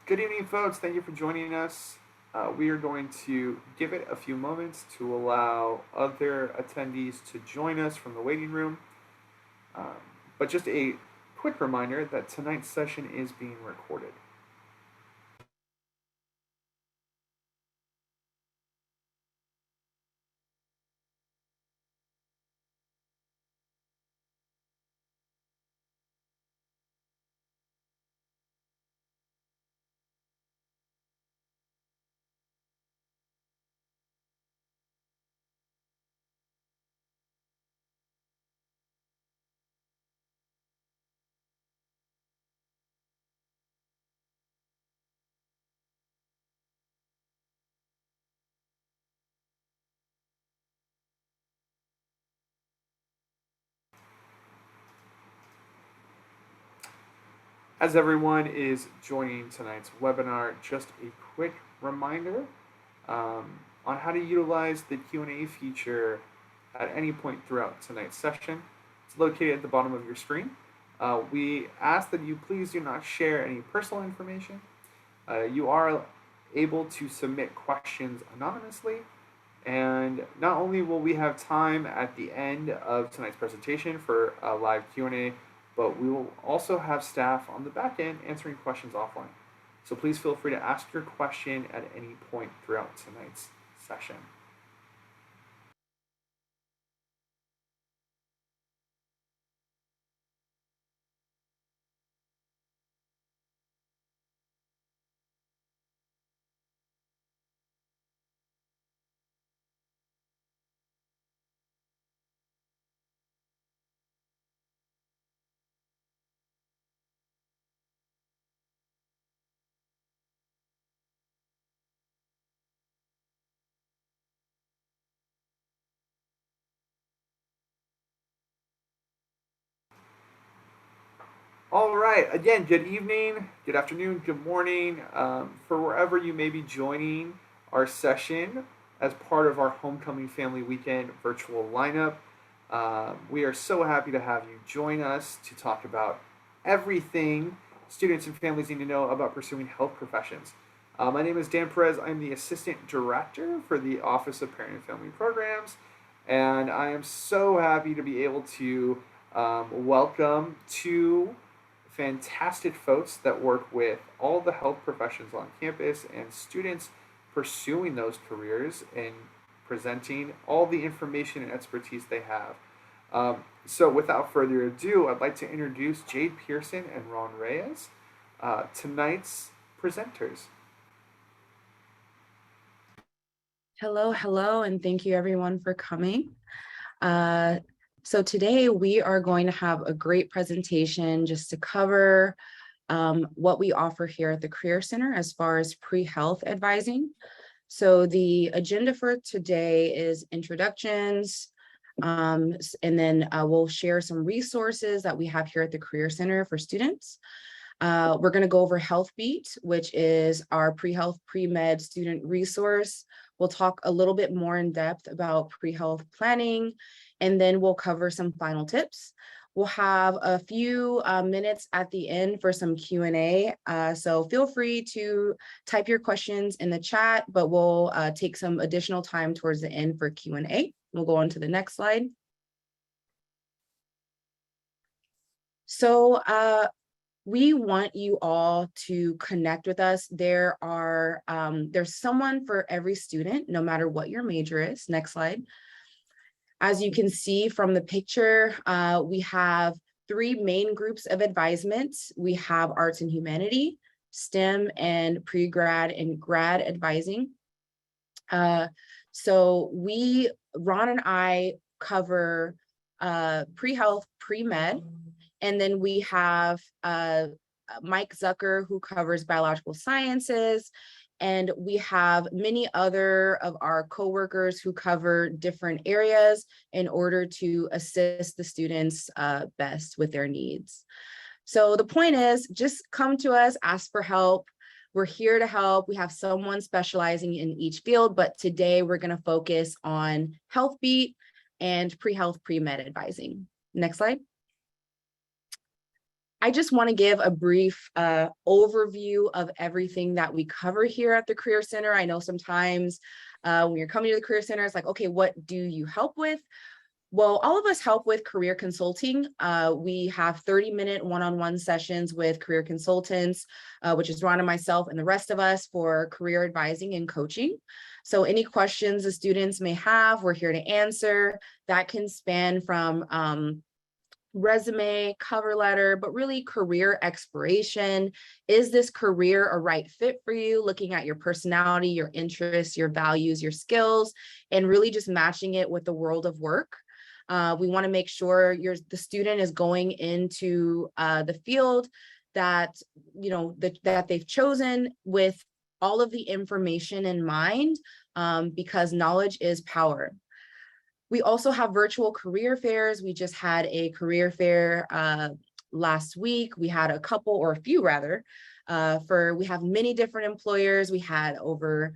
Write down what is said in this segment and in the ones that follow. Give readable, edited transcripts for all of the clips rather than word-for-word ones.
Good evening, folks. Thank you for joining us. We are going to give it a few moments to allow other attendees to join us from the waiting room. Um, but just a quick reminder that tonight's session is being recorded. As everyone is joining tonight's webinar, just a quick reminder on how to utilize the Q&A feature at any point throughout tonight's session. It's located at the bottom of your screen. We ask that you please do not share any personal information. You are able to submit questions anonymously, and not only will we have time at the end of tonight's presentation for a live Q&A, but we will also have staff on the back end answering questions offline. So please feel free to ask your question at any point throughout tonight's session. All right, again, good evening, good afternoon, good morning, for wherever you may be joining our session as part of our Homecoming Family Weekend virtual lineup. We are so happy to have you join us to talk about everything students and families need to know about pursuing health professions. My name is Dan Perez. I'm the Assistant Director for the Office of Parent and Family Programs, and I am so happy to be able to welcome two fantastic folks that work with all the health professions on campus and students pursuing those careers and presenting all the information and expertise they have. So without further ado, I'd like to introduce Jade Pearson and Ron Reyes, tonight's presenters. Hello, and thank you everyone for coming. So today we are going to have a great presentation just to cover what we offer here at the Career Center as far as pre-health advising. So the agenda for today is introductions, and then we'll share some resources that we have here at the Career Center for students. We're going to go over Health Beat, which is our pre-health, pre-med student resource. We'll talk a little bit more in depth about pre-health planning, and then we'll cover some final tips. We'll have a few minutes at the end for some Q&A. So feel free to type your questions in the chat, but we'll take some additional time towards the end for Q&A. We'll go on to the next slide. So we want you all to connect with us. There's someone for every student, no matter what your major is. Next slide. As you can see from the picture, we have three main groups of advisements. We have arts and humanity, STEM, and pre-grad and grad advising. So Ron and I cover pre-health, pre-med, and then we have Mike Zucker, who covers biological sciences, and we have many other of our coworkers who cover different areas in order to assist the students best with their needs. So the point is, just come to us, ask for help. We're here to help. We have someone specializing in each field, but today we're going to focus on Health Beat and pre-health, pre-med advising. Next slide. I just want to give a brief overview of everything that we cover here at the Career Center. I know sometimes when you're coming to the Career Center, it's like, okay, what do you help with? Well, all of us help with career consulting. We have 30-minute one-on-one sessions with career consultants, which is Ron and myself and the rest of us for career advising and coaching. So any questions the students may have, we're here to answer. That can span from resume, cover letter, but really career exploration. Is this career a right fit for you? Looking at your personality, your interests, your values, your skills, and really just matching it with the world of work. We want to make sure the student is going into the field that that they've chosen with all of the information in mind, because knowledge is power. We also have virtual career fairs. We just had a career fair last week. We had a couple, or a few rather, we have many different employers. We had over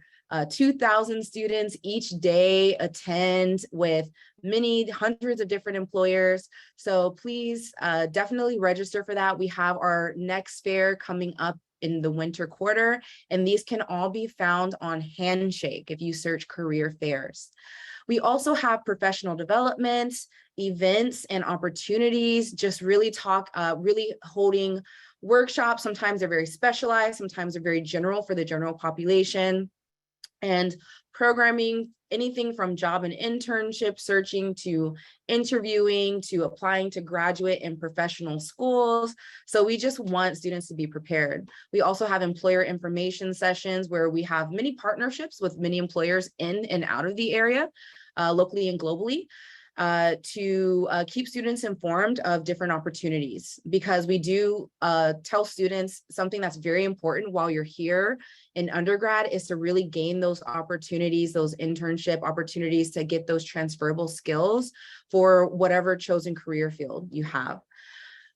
2,000 students each day attend with many hundreds of different employers. So please definitely register for that. We have our next fair coming up in the winter quarter, and these can all be found on Handshake if you search career fairs. We also have professional development, events, and opportunities, just really holding workshops. Sometimes they're very specialized, sometimes they're very general for the general population. And programming, anything from job and internship searching to interviewing to applying to graduate and professional schools. So we just want students to be prepared. We also have employer information sessions where we have many partnerships with many employers in and out of the area, locally and globally, to keep students informed of different opportunities, because we do tell students something that's very important while you're here in undergrad is to really gain those opportunities, those internship opportunities, to get those transferable skills for whatever chosen career field you have.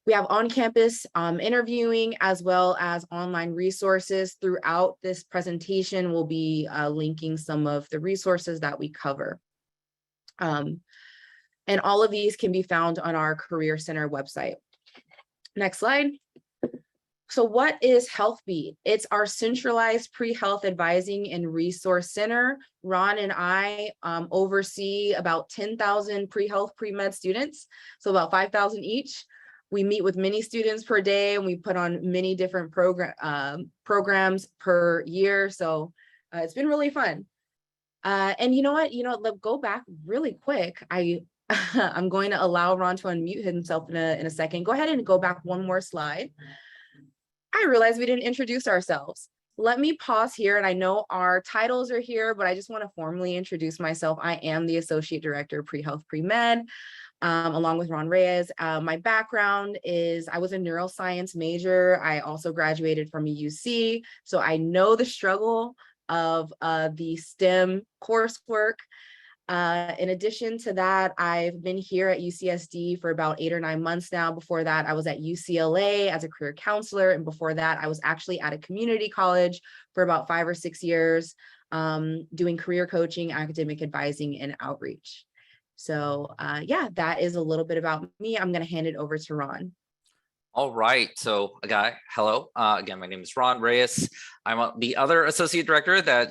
We have on-campus interviewing, as well as online resources. Throughout this presentation, we'll be linking some of the resources that we cover. And all of these can be found on our Career Center website. Next slide. So what is HealthBeat? It's our centralized pre-health advising and resource center. Ron and I oversee about 10,000 pre-health, pre-med students, so about 5,000 each. We meet with many students per day, and we put on many different programs per year. So it's been really fun. And you know what? Let's go back really quick. I'm going to allow Ron to unmute himself in a second. Go ahead and go back one more slide. I realized we didn't introduce ourselves. Let me pause here, and I know our titles are here, but I just want to formally introduce myself. I am the Associate Director of Pre-Health Pre-Med, along with Ron Reyes. My background is I was a neuroscience major. I also graduated from a UC, so I know the struggle of the STEM coursework. In addition to that, I've been here at UCSD for about 8 or 9 months now. Before that, I was at UCLA as a career counselor. And before that, I was actually at a community college for about 5 or 6 years, doing career coaching, academic advising, and outreach. So yeah, that is a little bit about me. I'm going to hand it over to Ron. All right. So, hello. Again, my name is Ron Reyes. I'm the other associate director that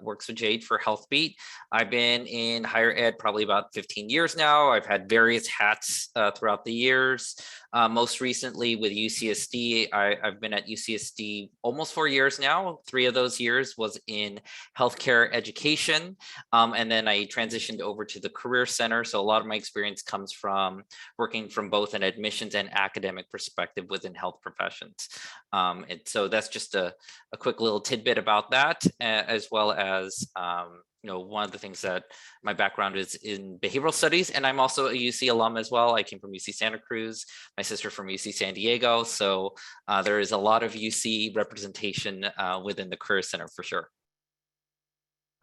works with Jade for HealthBeat. I've been in higher ed probably about 15 years now. I've had various hats throughout the years. Most recently with UCSD, I've been at UCSD almost 4 years now. 3 of those years was in healthcare education. And then I transitioned over to the Career Center. So a lot of my experience comes from working from both an admissions and academic perspective within health professions. And so that's just a quick little tidbit about that, as well as one of the things that my background is in behavioral studies, and I'm also a UC alum as well. I came from UC Santa Cruz, my sister from UC San Diego. So there is a lot of UC representation within the Career Center for sure.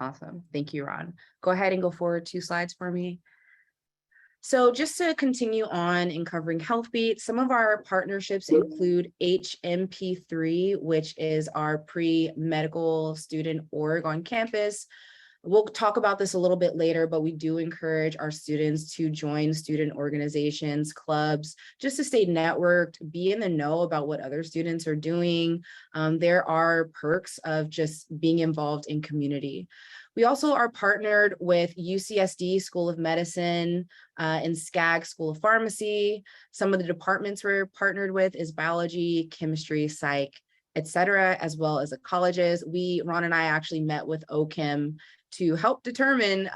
Awesome. Thank you, Ron. Go ahead and go forward 2 slides for me. So just to continue on in covering HealthBeat, some of our partnerships include HMP3, which is our pre-medical student org on campus. We'll talk about this a little bit later, but we do encourage our students to join student organizations, clubs, just to stay networked, be in the know about what other students are doing. There are perks of just being involved in community. We also are partnered with UCSD School of Medicine and SCAG School of Pharmacy. Some of the departments we're partnered with is biology, chemistry, psych, etc., as well as the colleges. Ron and I actually met with OChem to help determine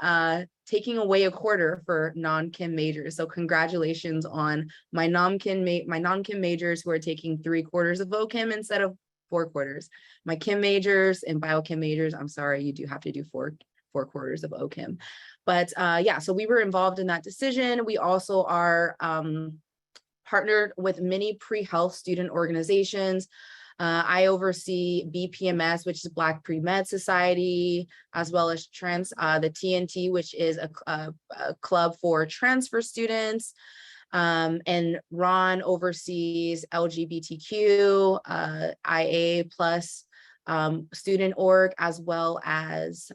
taking away a quarter for non-chem majors. So congratulations on my non-chem majors who are taking 3/4 of OChem instead of 4/4. My chem majors and biochem majors, I'm sorry, you do have to do 4/4 of OChem. But yeah, so we were involved in that decision. We also are partnered with many pre-health student organizations. I oversee BPMS, which is Black Pre-Med Society, as well as the TNT, which is a club for transfer students. And Ron oversees LGBTQ, IA plus student org, as well as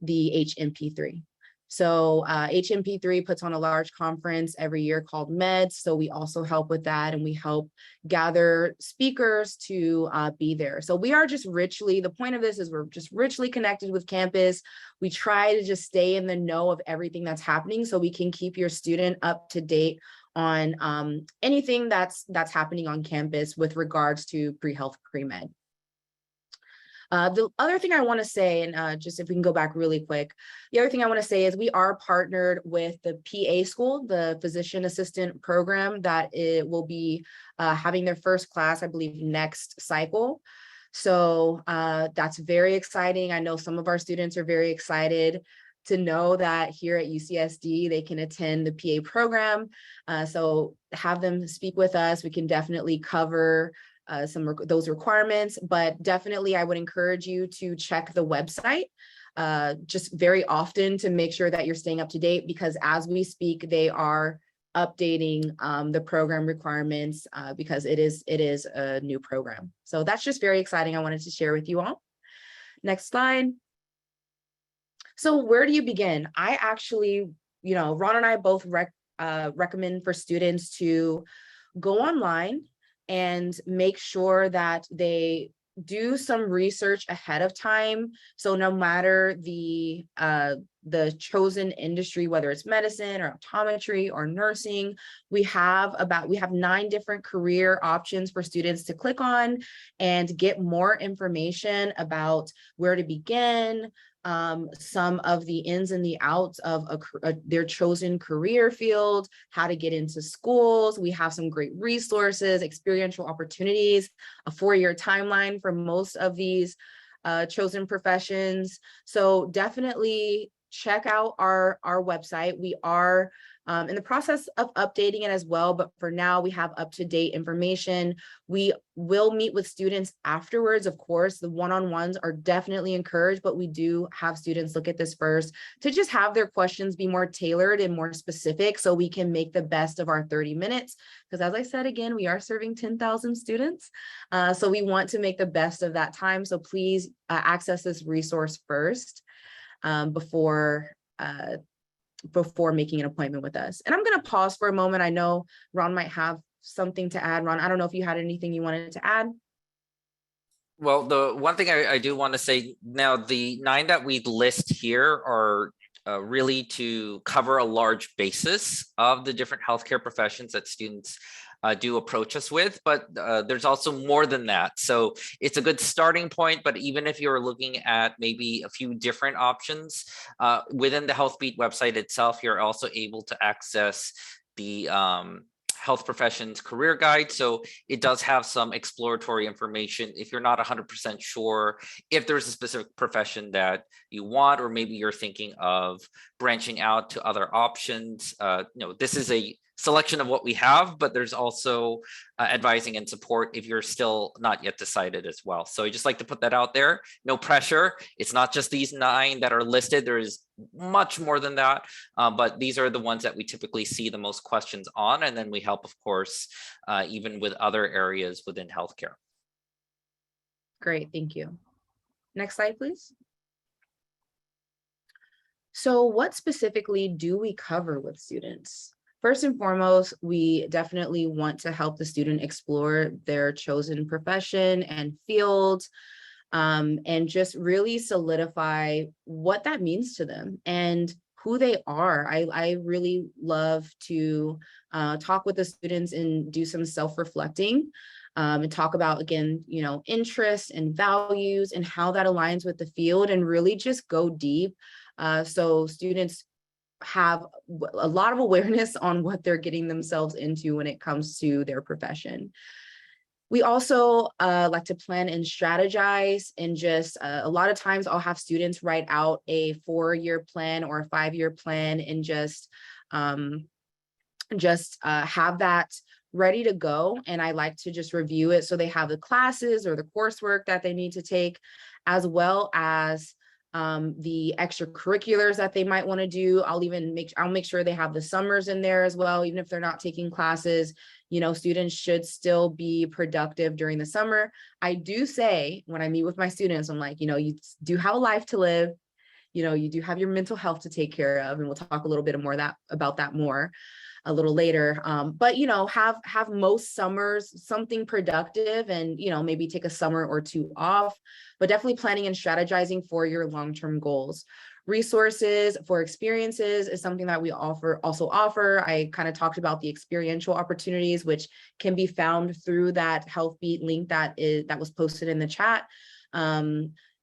the HMP3. So HMP3 puts on a large conference every year called MEDS. So we also help with that, and we help gather speakers to be there. So we are just the point of this is we're just richly connected with campus. We try to just stay in the know of everything that's happening so we can keep your student up to date on anything that's happening on campus with regards to pre-health, pre-med. The other thing I want to say, and just if we can go back really quick, the other thing I want to say is we are partnered with the PA school, the physician assistant program, that it will be having their first class, I believe, next cycle. So that's very exciting. I know some of our students are very excited to know that here at UCSD, they can attend the PA program. So have them speak with us. We can definitely cover those requirements, but definitely I would encourage you to check the website just very often to make sure that you're staying up to date, because as we speak, they are updating the program requirements because it is a new program. So that's just very exciting. I wanted to share with you all. Next slide. So where do you begin? I actually, Ron and I both recommend for students to go online and make sure that they do some research ahead of time. So no matter the chosen industry, whether it's medicine or optometry or nursing, we have 9 different career options for students to click on and get more information about where to begin, some of the ins and the outs of their chosen career field, how to get into schools. We have some great resources, experiential opportunities, a 4-year timeline for most of these chosen professions. So definitely check out our website. We are in the process of updating it as well, but for now we have up-to-date information. We will meet with students afterwards. Of course, the one-on-ones are definitely encouraged, but we do have students look at this first to just have their questions be more tailored and more specific so we can make the best of our 30 minutes. Because as I said, again, we are serving 10,000 students. So we want to make the best of that time. So please access this resource first before making an appointment with us. And I'm going to pause for a moment. I know Ron might have something to add. Ron, I don't know if you had anything you wanted to add. Well, the one thing I do want to say now, the 9 that we list here are really to cover a large basis of the different healthcare professions that students do approach us with, but there's also more than that. So it's a good starting point, but even if you're looking at maybe a few different options within the HealthBeat website itself, you're also able to access the health professions career guide. So it does have some exploratory information if you're not 100% sure if there's a specific profession that you want, or maybe you're thinking of branching out to other options. This is a selection of what we have, but there's also advising and support if you're still not yet decided as well. So I just like to put that out there. No pressure. It's not just these 9 that are listed. There is much more than that, but these are the ones that we typically see the most questions on. And then we help, of course, even with other areas within healthcare. Great, thank you. Next slide, please. So what specifically do we cover with students? First and foremost, we definitely want to help the student explore their chosen profession and field, and just really solidify what that means to them and who they are. I really love to talk with the students and do some self-reflecting, and talk about, again, interests and values and how that aligns with the field, and really just go deep, so students have a lot of awareness on what they're getting themselves into when it comes to their profession. We also like to plan and strategize, and just a lot of times I'll have students write out a 4-year plan or a 5-year plan, and um, just have that ready to go. And I like to just review it so they have the classes or the coursework that they need to take, as well as the extracurriculars that they might want to do. I'll make sure they have the summers in there as well, even if they're not taking classes. Students should still be productive during the summer. I do say, when I meet with my students, I'm like, you do have a life to live. You do have your mental health to take care of, and we'll talk a little bit more about that more a little later. But have most summers something productive, and maybe take a summer or 2 off, but definitely planning and strategizing for your long-term goals. Resources for experiences is something that we also offer. I kind of talked about the experiential opportunities, which can be found through that HealthBeat link that was posted in the chat.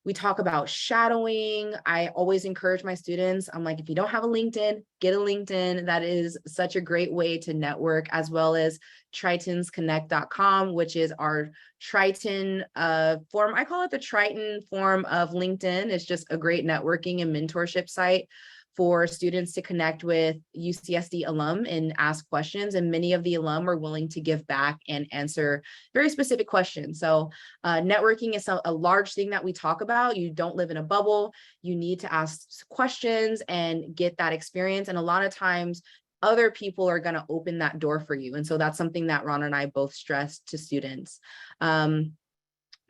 We talk about shadowing. I always encourage my students. I'm like, if you don't have a LinkedIn, get a LinkedIn. That is such a great way to network, as well as tritonsconnect.com, which is our Triton form. I call it the Triton form of LinkedIn. It's just a great networking and mentorship site for students to connect with UCSD alum and ask questions. And many of the alum are willing to give back and answer very specific questions. So networking is a large thing that we talk about. You don't live in a bubble. You need to ask questions and get that experience. And a lot of times, other people are going to open that door for you. And so that's something that Ron and I both stress to students.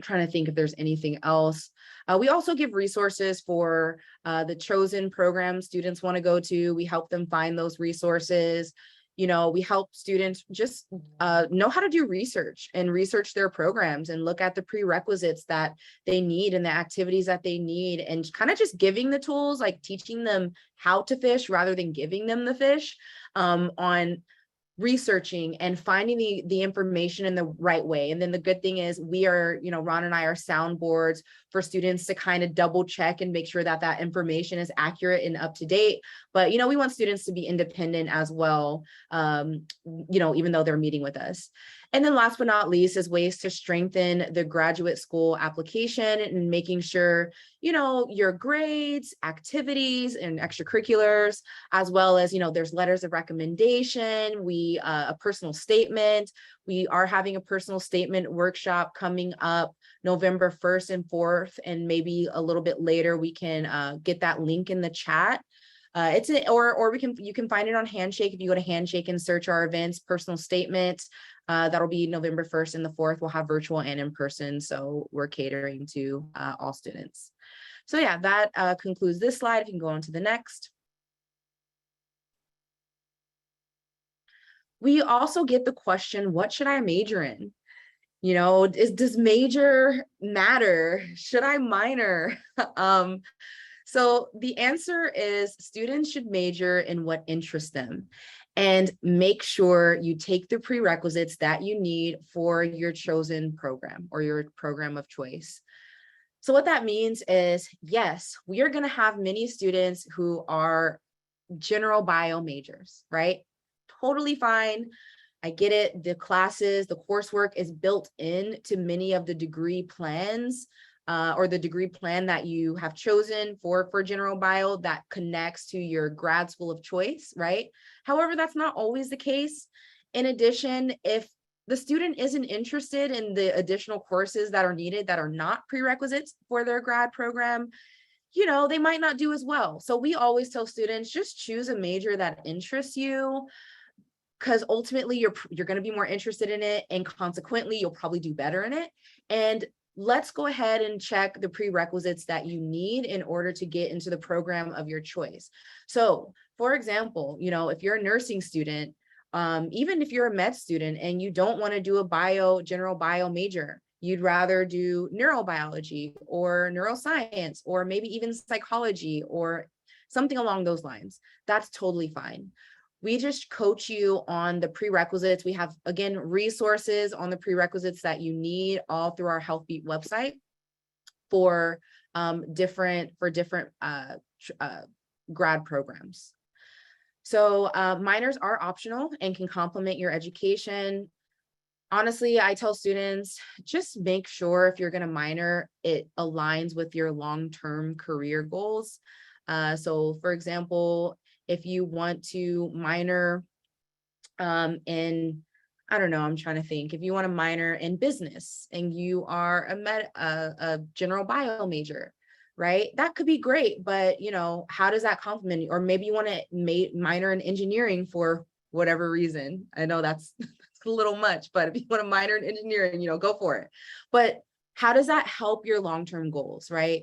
Trying to think if there's anything else. We also give resources for the chosen program students want to go to. We help them find those resources. We help students just know how to do research and research their programs and look at the prerequisites that they need and the activities that they need, and kind of just giving the tools, like teaching them how to fish rather than giving them the fish, on researching and finding the information in the right way. And then the good thing is we are, Ron and I are soundboards for students to kind of double check and make sure that that information is accurate and up to date. But, we want students to be independent as well, even though they're meeting with us. And then last but not least is ways to strengthen the graduate school application, and making sure, your grades, activities, and extracurriculars, as well as, there's letters of recommendation, a personal statement. We are having a personal statement workshop coming up November 1st and 4th, and maybe a little bit later we can get that link in the chat. You can find it on Handshake. If you go to Handshake and search our events, personal statement, that'll be November 1st and the 4th. We'll have virtual and in person. So we're catering to all students. So yeah, that concludes this slide. If you can go on to the next. We also get the question, what should I major in? Does major matter? Should I minor? So the answer is students should major in what interests them, and make sure you take the prerequisites that you need for your chosen program or your program of choice. So what that means is, yes, we are going to have many students who are general bio majors, right? Totally fine. I get it. The classes, the coursework is built into many of the degree plans, or the degree plan that you have chosen for general bio that connects to your grad school of choice, right? However, that's not always the case. In addition, if the student isn't interested in the additional courses that are needed that are not prerequisites for their grad program, they might not do as well. So we always tell students, just choose a major that interests you, because ultimately you're going to be more interested in it, and consequently you'll probably do better in it. And let's go ahead and check the prerequisites that you need in order to get into the program of your choice. So for example, if you're a nursing student, even if you're a med student and you don't want to do a general bio major, you'd rather do neurobiology or neuroscience, or maybe even psychology or something along those lines, that's totally fine. We just coach you on the prerequisites. We have, again, resources on the prerequisites that you need all through our HealthBeat website for different grad programs. So minors are optional and can complement your education. Honestly, I tell students, just make sure if you're going to minor, it aligns with your long-term career goals. So for example, if you want to minor in, I don't know, I'm trying to think, if you want to minor in business and you are a general bio major, right? That could be great, but how does that complement you? Or maybe you want to minor in engineering for whatever reason. I know that's a little much, but if you want to minor in engineering, go for it. But how does that help your long-term goals, right?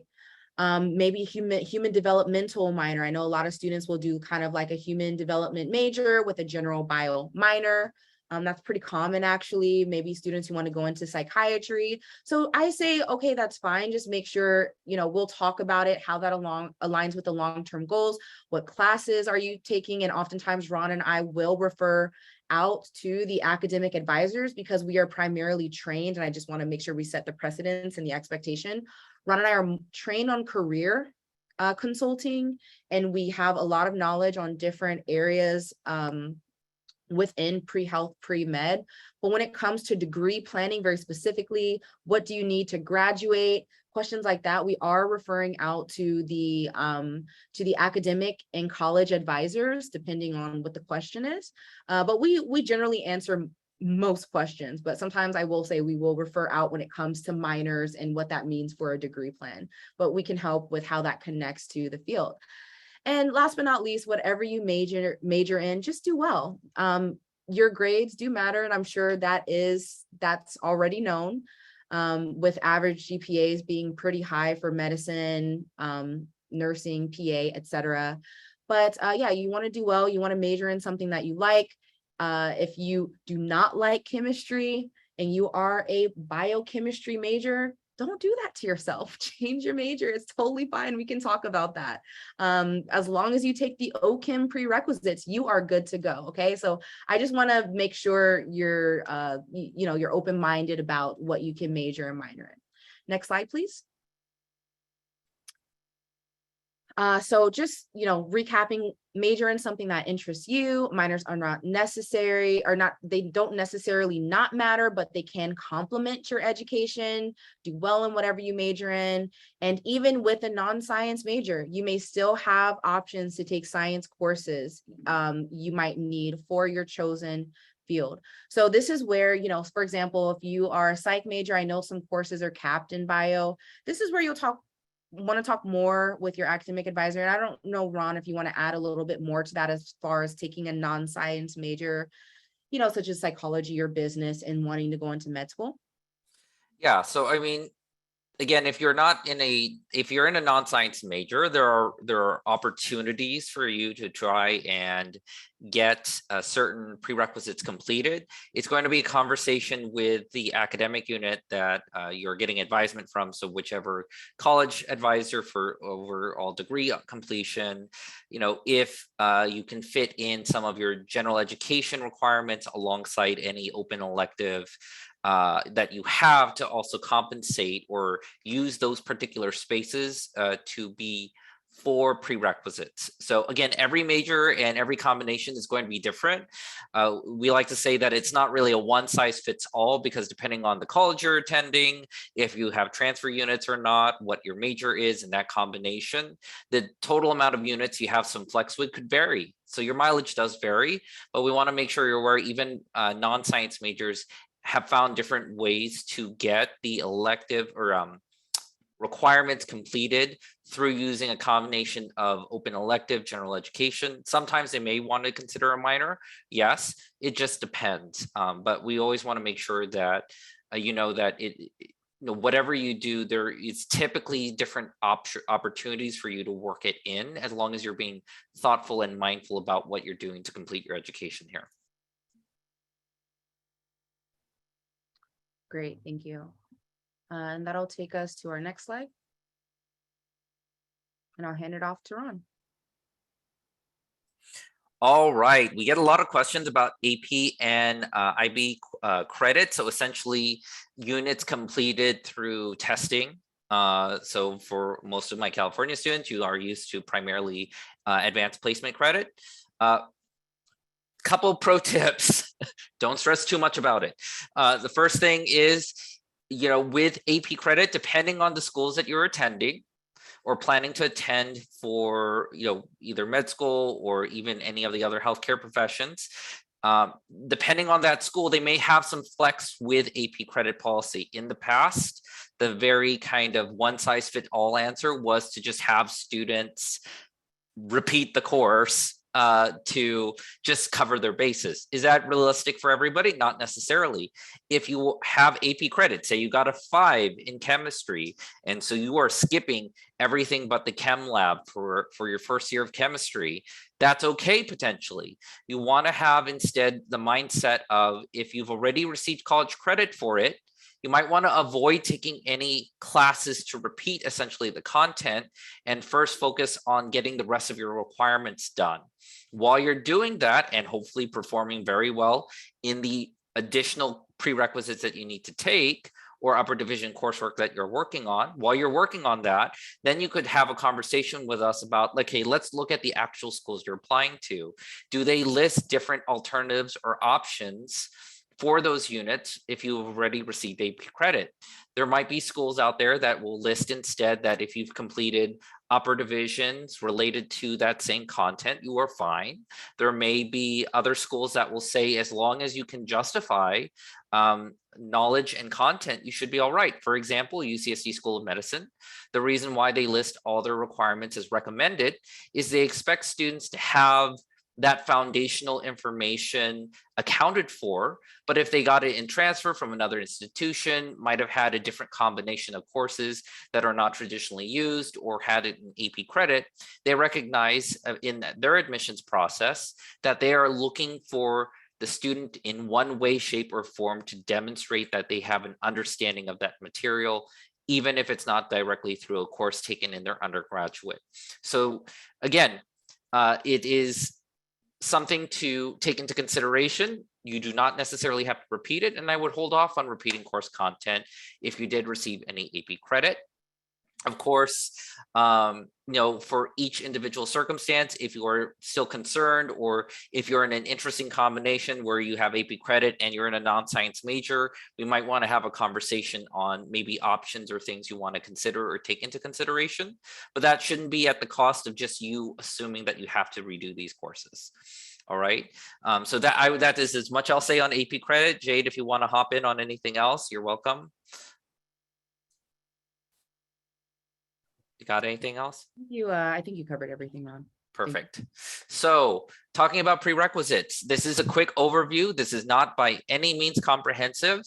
Maybe human developmental minor. I know a lot of students will do kind of like a human development major with a general bio minor. That's pretty common, actually. Maybe students who want to go into psychiatry. So I say, okay, that's fine. Just make sure, we'll talk about it, how that aligns with the long-term goals. What classes are you taking? And oftentimes Ron and I will refer out to the academic advisors because we are primarily trained, and I just want to make sure we set the precedence and the expectation. Ron and I are trained on career consulting, and we have a lot of knowledge on different areas within pre-health, pre-med. But when it comes to degree planning, very specifically, what do you need to graduate? Questions like that, we are referring out to the academic and college advisors, depending on what the question is. But we generally answer most questions, but sometimes I will say we will refer out when it comes to minors and what that means for a degree plan, but we can help with how that connects to the field. And last but not least, whatever you major in, just do well. Your grades do matter, and I'm sure that's already known, with average GPAs being pretty high for medicine, nursing, PA, etc. But yeah, you want to do well. You want to major in something that you like. If you do not like chemistry and you are a biochemistry major, don't do that to yourself. Change your major. It's totally fine. We can talk about that. As long as you take the OChem prerequisites, you are good to go. Okay. So I just want to make sure you're open-minded about what you can major and minor in. Next slide, please. So just, recapping, major in something that interests you. Minors are not necessary, they don't necessarily not matter, but they can complement your education. Do well in whatever you major in. And even with a non-science major, you may still have options to take science courses you might need for your chosen field. So this is where, for example, if you are a psych major, I know some courses are capped in bio. This is where you'll want to talk more with your academic advisor. And I don't know, Ron, if you want to add a little bit more to that as far as taking a non-science major, such as psychology or business, and wanting to go into med school. Yeah, so I mean, again, if you're in a non-science major, there are opportunities for you to try and get certain prerequisites completed. It's going to be a conversation with the academic unit that you're getting advisement from. So whichever college advisor for overall degree completion, if you can fit in some of your general education requirements alongside any open elective that you have, to also compensate or use those particular spaces to be for prerequisites. So again, every major and every combination is going to be different. We like to say that it's not really a one size fits all, because depending on the college you're attending, if you have transfer units or not, what your major is in that combination, the total amount of units you have some flex with could vary. So your mileage does vary, but we want to make sure you're aware even non-science majors have found different ways to get the elective or requirements completed through using a combination of open elective, general education. Sometimes they may want to consider a minor. Yes, it just depends. But we always want to make sure that that whatever you do, there is typically different opportunities for you to work it in, as long as you're being thoughtful and mindful about what you're doing to complete your education here. Great, thank you. And that'll take us to our next slide. And I'll hand it off to Ron. All right, we get a lot of questions about AP and IB credit. So essentially units completed through testing. So for most of my California students, you are used to primarily advanced placement credit. Couple pro tips, don't stress too much about it. The first thing is, with AP credit, depending on the schools that you're attending or planning to attend for, either med school or even any of the other healthcare professions, depending on that school, they may have some flex with AP credit policy. In the past, the very kind of one size fit all answer was to just have students repeat the course to just cover their bases. Is that realistic for everybody? Not necessarily. If you have AP credit, say you got a 5 in chemistry, and so you are skipping everything but the chem lab for your first year of chemistry, that's okay potentially. You want to have instead the mindset of, if you've already received college credit for it, you might want to avoid taking any classes to repeat essentially the content, and first focus on getting the rest of your requirements done. While you're doing that and hopefully performing very well in the additional prerequisites that you need to take or upper division coursework that you're working on, while you're working on that, then you could have a conversation with us about, like, hey, let's look at the actual schools you're applying to. Do they list different alternatives or options for those units if you've already received AP credit? There might be schools out there that will list instead that if you've completed upper divisions related to that same content, you are fine. There may be other schools that will say, as long as you can justify knowledge and content, you should be all right. For example, UCSD School of Medicine, the reason why they list all their requirements as recommended is they expect students to have that foundational information accounted for, but if they got it in transfer from another institution, might have had a different combination of courses that are not traditionally used, or had it in AP credit, they recognize in their admissions process that they are looking for the student in one way, shape, or form to demonstrate that they have an understanding of that material, even if it's not directly through a course taken in their undergraduate. So again, it is something to take into consideration. You do not necessarily have to repeat it, and I would hold off on repeating course content if you did receive any AP credit. Of course, for each individual circumstance, if you are still concerned, or if you're in an interesting combination where you have AP credit and you're in a non-science major, we might want to have a conversation on maybe options or things you want to consider or take into consideration. But that shouldn't be at the cost of just you assuming that you have to redo these courses. All right. So that is as much I'll say on AP credit. Jade, if you want to hop in on anything else, you're welcome. You got anything else? I think you covered everything, Ron. Perfect. So talking about prerequisites, this is a quick overview. This is not by any means comprehensive.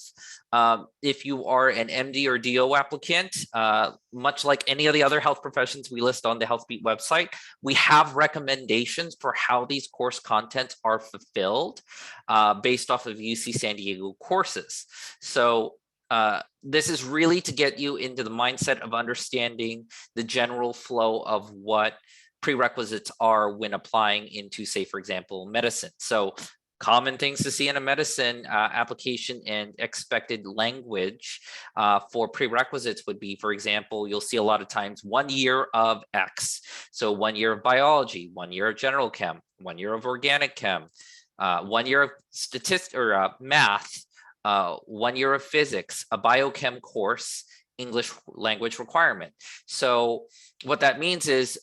If you are an MD or DO applicant, much like any of the other health professions we list on the HealthBeat website, we have recommendations for how these course contents are fulfilled based off of UC San Diego courses. So this is really to get you into the mindset of understanding the general flow of what prerequisites are when applying into, say, for example, medicine. So common things to see in a medicine application and expected language for prerequisites would be, for example, you'll see a lot of times 1 year of X. So 1 year of biology, 1 year of general chem, 1 year of organic chem, 1 year of statistics or math, 1 year of physics, a biochem course, English language requirement. So what that means is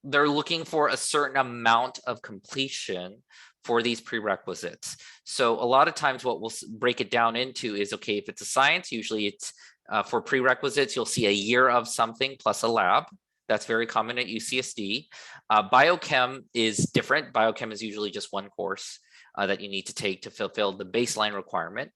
they're looking for a certain amount of completion for these prerequisites. So a lot of times what we'll break it down into is, okay, if it's a science, usually it's for prerequisites, you'll see a year of something plus a lab. That's very common at UCSD. Biochem is different. Biochem is usually just one course that you need to take to fulfill the baseline requirement.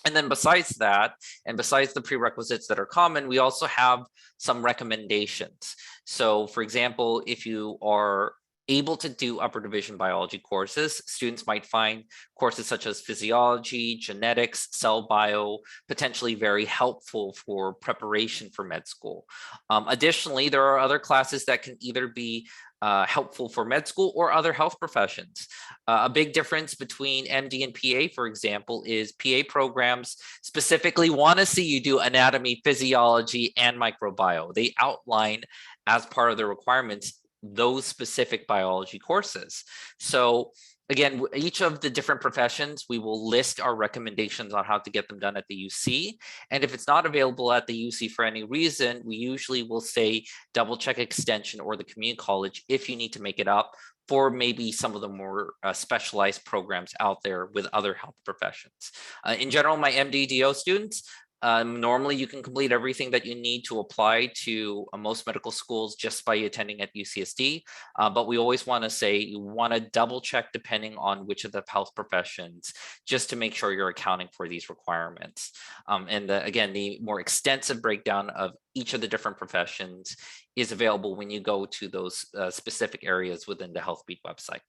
And then besides that, and besides the prerequisites that are common, we also have some recommendations. So for example, if you are able to do upper division biology courses, students might find courses such as physiology, genetics, cell bio, potentially very helpful for preparation for med school. Additionally, there are other classes that can either be helpful for med school or other health professions. A big difference between MD and PA, for example, is PA programs specifically want to see you do anatomy, physiology, and microbiome. They outline as part of the requirements those specific biology courses. So again, each of the different professions, we will list our recommendations on how to get them done at the UC. And if it's not available at the UC for any reason, we usually will say double check extension or the community college if you need to make it up for maybe some of the more specialized programs out there with other health professions. In general, my MD-DO students, normally you can complete everything that you need to apply to most medical schools just by attending at UCSD. But we always want to say you want to double check depending on which of the health professions, just to make sure you're accounting for these requirements. Again, the more extensive breakdown of each of the different professions is available when you go to those specific areas within the HealthBeat website.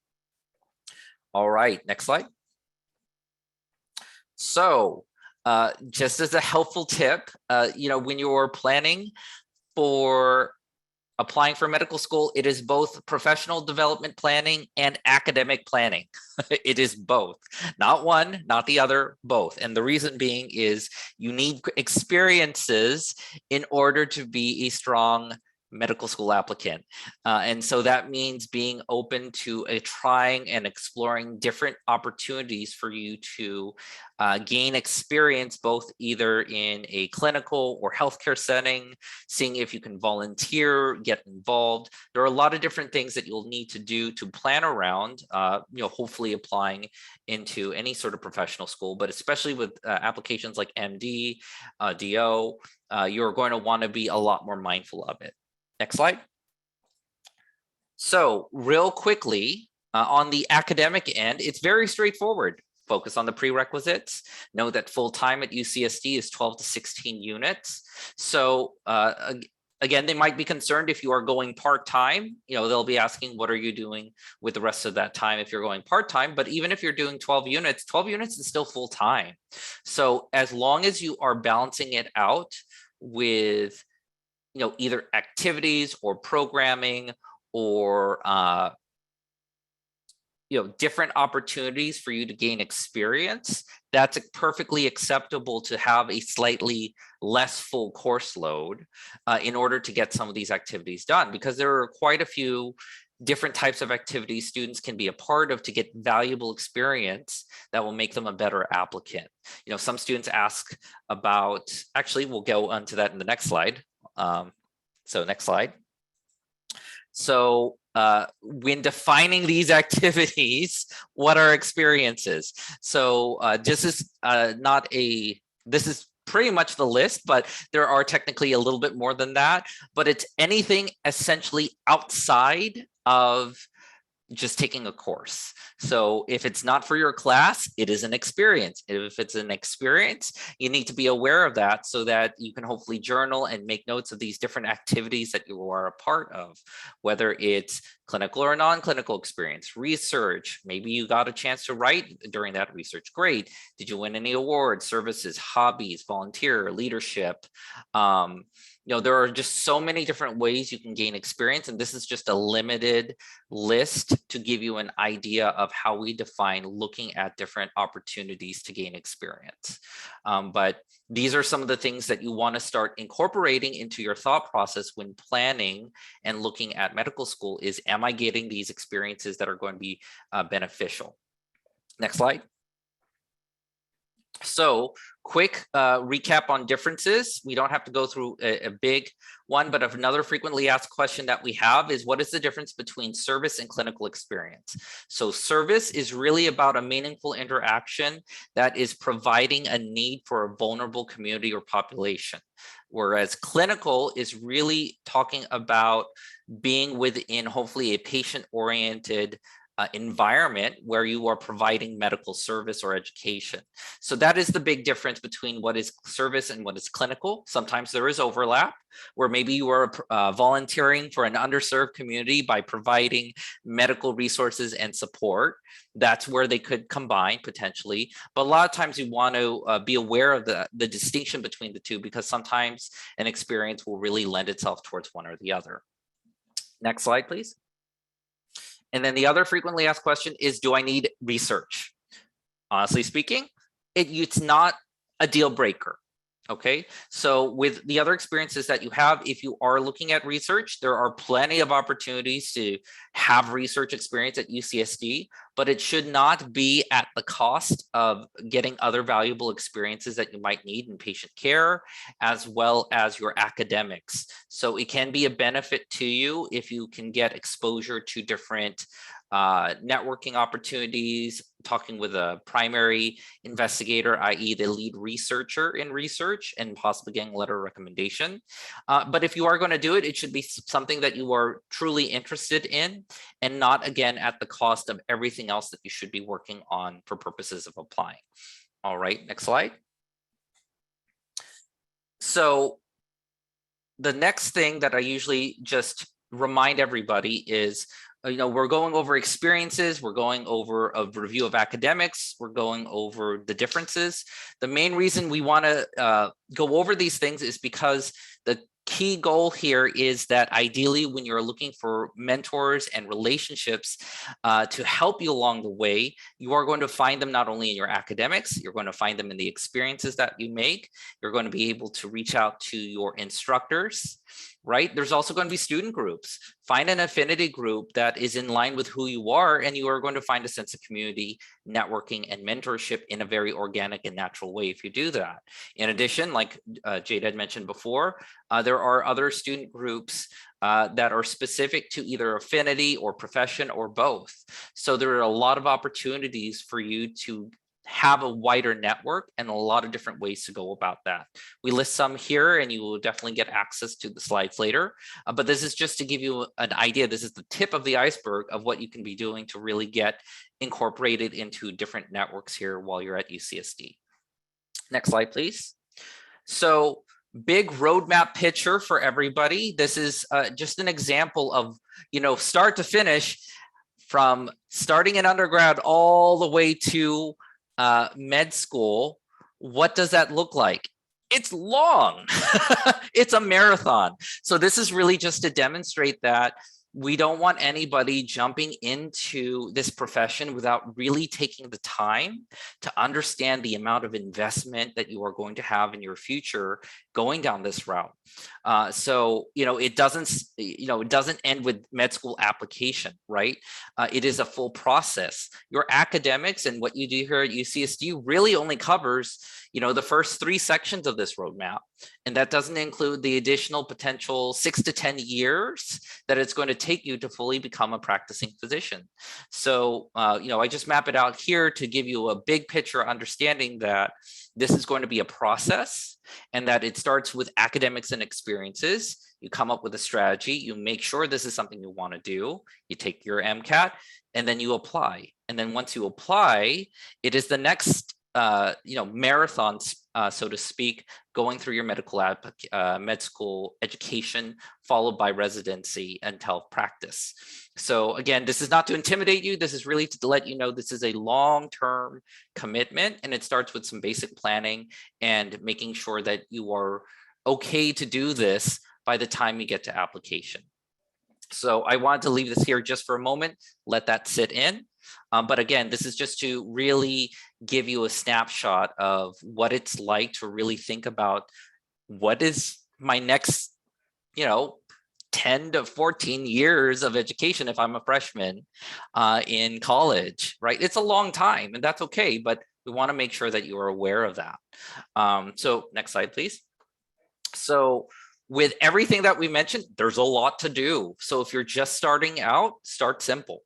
All right, next slide. So just as a helpful tip, when you're planning for applying for medical school, it is both professional development planning and academic planning. It is both, not one, not the other, both. And the reason being is you need experiences in order to be a strong medical school applicant. And so that means being open to trying and exploring different opportunities for you to gain experience, both either in a clinical or healthcare setting, seeing if you can volunteer, get involved. There are a lot of different things that you'll need to do to plan around, hopefully applying into any sort of professional school, but especially with applications like MD, DO, you're going to want to be a lot more mindful of it. Next slide. So real quickly, on the academic end, it's very straightforward. Focus on the prerequisites. Know that full-time at UCSD is 12 to 16 units. So again, they might be concerned if you are going part-time, they'll be asking, what are you doing with the rest of that time if you're going part-time? But even if you're doing 12 units is still full-time. So as long as you are balancing it out with either activities or programming or different opportunities for you to gain experience, that's perfectly acceptable to have a slightly less full course load in order to get some of these activities done, because there are quite a few different types of activities students can be a part of to get valuable experience that will make them a better applicant. Some students ask about, actually, we'll go onto that in the next slide. So next slide. So when defining these activities, what are experiences? So this is this is pretty much the list, but there are technically a little bit more than that, but it's anything essentially outside of just taking a course. So if it's not for your class, it is an experience. If it's an experience, you need to be aware of that so that you can hopefully journal and make notes of these different activities that you are a part of, whether it's clinical or non-clinical experience, research. Maybe you got a chance to write during that research. Great. Did you win any awards, services, hobbies, volunteer, leadership? There are just so many different ways you can gain experience, and this is just a limited list to give you an idea of how we define looking at different opportunities to gain experience. But these are some of the things that you want to start incorporating into your thought process when planning and looking at medical school is, am I getting these experiences that are going to be beneficial? Next slide. So quick recap on differences. We don't have to go through a big one, but another frequently asked question that we have is, what is the difference between service and clinical experience? So service is really about a meaningful interaction that is providing a need for a vulnerable community or population. Whereas clinical is really talking about being within hopefully a patient-oriented environment where you are providing medical service or education. So that is the big difference between what is service and what is clinical. Sometimes there is overlap where maybe you are volunteering for an underserved community by providing medical resources and support. That's where they could combine potentially. But a lot of times you want to be aware of the distinction between the two, because sometimes an experience will really lend itself towards one or the other. Next slide, please. And then the other frequently asked question is, do I need research? Honestly speaking, it's not a deal breaker. Okay, so with the other experiences that you have, if you are looking at research, there are plenty of opportunities to have research experience at UCSD, but it should not be at the cost of getting other valuable experiences that you might need in patient care, as well as your academics. So it can be a benefit to you if you can get exposure to different networking opportunities, talking with a primary investigator, i.e. the lead researcher in research, and possibly getting a letter of recommendation. But if you are going to do it, it should be something that you are truly interested in, and not, again, at the cost of everything else that you should be working on for purposes of applying. All right, next slide. So the next thing that I usually just remind everybody is, we're going over experiences, we're going over a review of academics, we're going over the differences. The main reason we want to go over these things is because the key goal here is that ideally when you're looking for mentors and relationships to help you along the way, you are going to find them not only in your academics, you're going to find them in the experiences that you make. You're going to be able to reach out to your instructors, right? There's also going to be student groups. Find an affinity group that is in line with who you are, and you are going to find a sense of community, networking, and mentorship in a very organic and natural way if you do that. In addition, like Jade had mentioned before, there are other student groups that are specific to either affinity or profession or both. So there are a lot of opportunities for you to have a wider network and a lot of different ways to go about that. We list some here, and you will definitely get access to the slides later. But this is just to give you an idea. This is the tip of the iceberg of what you can be doing to really get incorporated into different networks here while you're at UCSD. Next slide, please. So big roadmap picture for everybody. This is just an example of, start to finish, from starting in undergrad all the way to med school. What does that look like? It's long. It's a marathon. So this is really just to demonstrate that we don't want anybody jumping into this profession without really taking the time to understand the amount of investment that you are going to have in your future going down this route. So, it doesn't end with med school application, right? It is a full process. Your academics and what you do here at UCSD really only covers, the first 3 sections of this roadmap. And that doesn't include the additional potential 6 to 10 years that it's going to take you to fully become a practicing physician. So, I just map it out here to give you a big picture understanding that this is going to be a process, and that it starts with academics and experiences. You come up with a strategy, you make sure this is something you want to do, you take your MCAT, and then you apply. And then once you apply, it is the next marathon, so to speak, going through your med school education, followed by residency and health practice. So again, this is not to intimidate you. This is really to let you know this is a long-term commitment, and it starts with some basic planning and making sure that you are okay to do this by the time you get to application. So I wanted to leave this here just for a moment, let that sit in. But again, this is just to really give you a snapshot of what it's like to really think about what is my next, 10 to 14 years of education if I'm a freshman in college, right? It's a long time, and that's okay, but we want to make sure that you are aware of that. So next slide, please. So with everything that we mentioned, there's a lot to do. So if you're just starting out, start simple.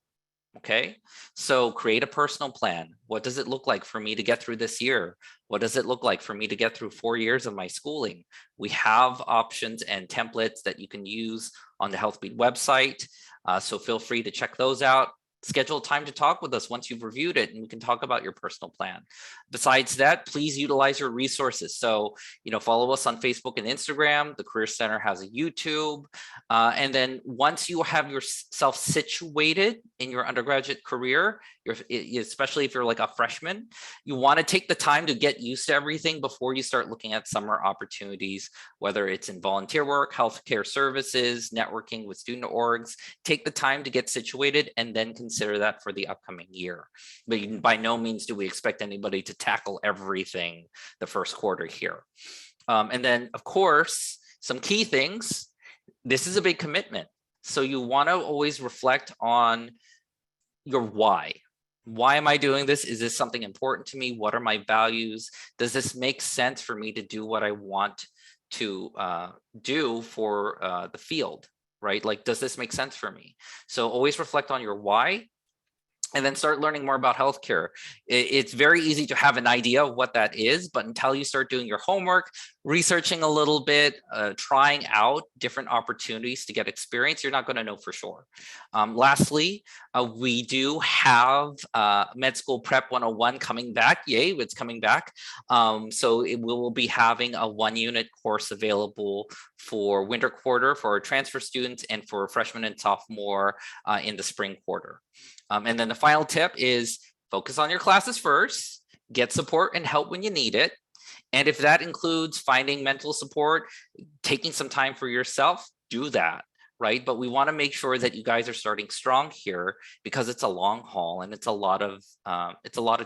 Okay, so create a personal plan. What does it look like for me to get through this year? What does it look like for me to get through 4 years of my schooling? We have options and templates that you can use on the HealthBeat website. So feel free to check those out. schedule time to talk with us once you've reviewed it, and we can talk about your personal plan. Besides that, please utilize your resources. So, follow us on Facebook and Instagram. The Career Center has a YouTube. And then once you have yourself situated in your undergraduate career, especially if you're like a freshman, you want to take the time to get used to everything before you start looking at summer opportunities, whether it's in volunteer work, healthcare services, networking with student orgs. Take the time to get situated and then consider that for the upcoming year. But by no means do we expect anybody to tackle everything the first quarter here. And then, of course, some key things. This is a big commitment. So you want to always reflect on your why. Why am I doing this? Is this something important to me? What are my values? Does this make sense for me to do what I want to do for the field, right? Like, does this make sense for me? So always reflect on your why, and then start learning more about healthcare. It's very easy to have an idea of what that is, but until you start doing your homework, researching a little bit, trying out different opportunities to get experience, you're not going to know for sure. Lastly, we do have Med School Prep 101 coming back. Yay, it's coming back. So we will be having a 1-unit course available for winter quarter for our transfer students and for freshmen and sophomore in the spring quarter. And then the final tip is focus on your classes first, get support and help when you need it. And if that includes finding mental support, taking some time for yourself, do that, right? But we want to make sure that you guys are starting strong here because it's a long haul and it's a lot of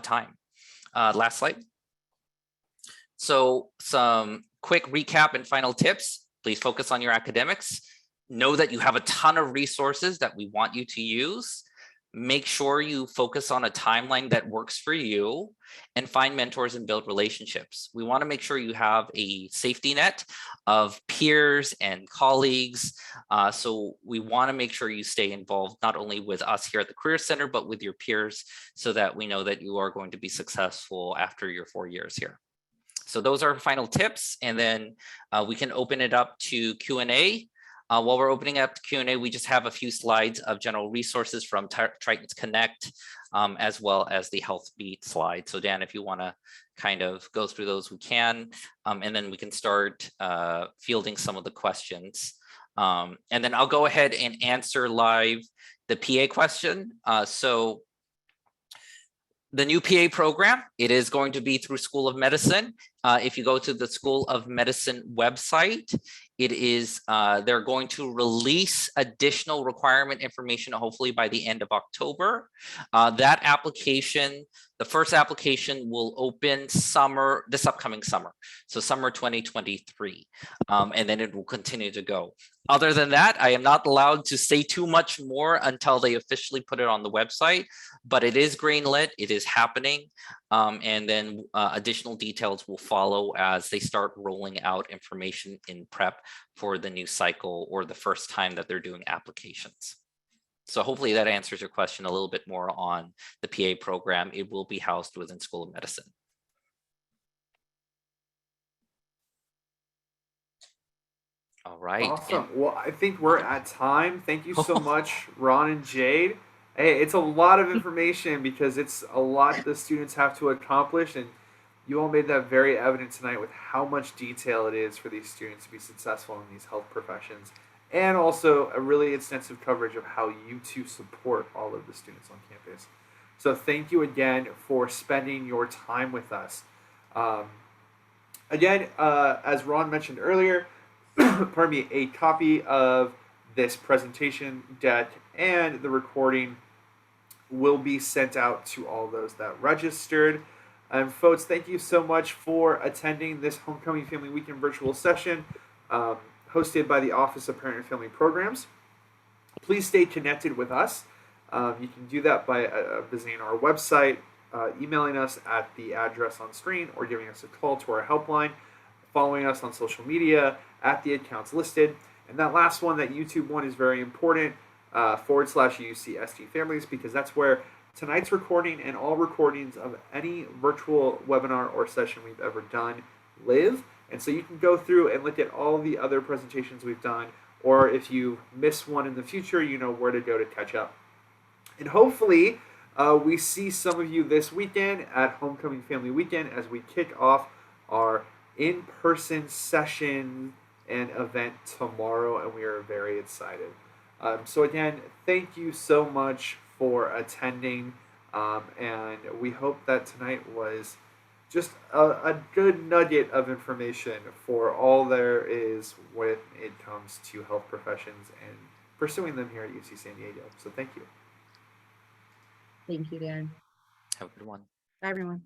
time. Last slide. So some quick recap and final tips. Please focus on your academics. Know that you have a ton of resources that we want you to use. Make sure you focus on a timeline that works for you and find mentors and build relationships. We want to make sure you have a safety net of peers and colleagues. So we want to make sure you stay involved, not only with us here at the Career Center, but with your peers so that we know that you are going to be successful after your 4 years here. So those are final tips. And then we can open it up to Q&A. While we're opening up the Q&A, we just have a few slides of general resources from Triton's Connect, as well as the Health Beat slide. So Dan, if you want to kind of go through those, we can, and then we can start fielding some of the questions. And then I'll go ahead and answer live the PA question. So the new PA program, it is going to be through School of Medicine. If you go to the School of Medicine website, it is they're going to release additional requirement information, hopefully by the end of October. That application, the first application will open this upcoming summer, so summer 2023, and then it will continue to go. Other than that, I am not allowed to say too much more until they officially put it on the website, but it is greenlit, it is happening, and then additional details will follow as they start rolling out information in prep for the new cycle or the first time that they're doing applications. So hopefully that answers your question a little bit more on the PA program. It will be housed within School of Medicine. All right. Awesome. Well, I think we're at time. Thank you so much, Ron and Jade. Hey, it's a lot of information because it's a lot the students have to accomplish, and you all made that very evident tonight with how much detail it is for these students to be successful in these health professions, and also a really extensive coverage of how you two support all of the students on campus. So thank you again for spending your time with us. Again, as Ron mentioned earlier, pardon me, a copy of this presentation deck and the recording will be sent out to all those that registered. And folks, thank you so much for attending this Homecoming Family Weekend virtual session hosted by the Office of Parent and Family Programs. Please stay connected with us. You can do that by visiting our website, emailing us at the address on screen, or giving us a call to our helpline, following us on social media at the accounts listed. And that last one, that YouTube one, is very important, /UCSD Families, because that's where tonight's recording and all recordings of any virtual webinar or session we've ever done live. And so you can go through and look at all the other presentations we've done, or if you miss one in the future, you know where to go to catch up. And hopefully, we see some of you this weekend at Homecoming Family Weekend as we kick off our in person session and event tomorrow, and we are very excited. So, again, thank you so much for attending, and we hope that tonight was just a good nugget of information for all there is when it comes to health professions and pursuing them here at UC San Diego. So, thank you. Thank you, Dan. Have a good one. Bye, everyone.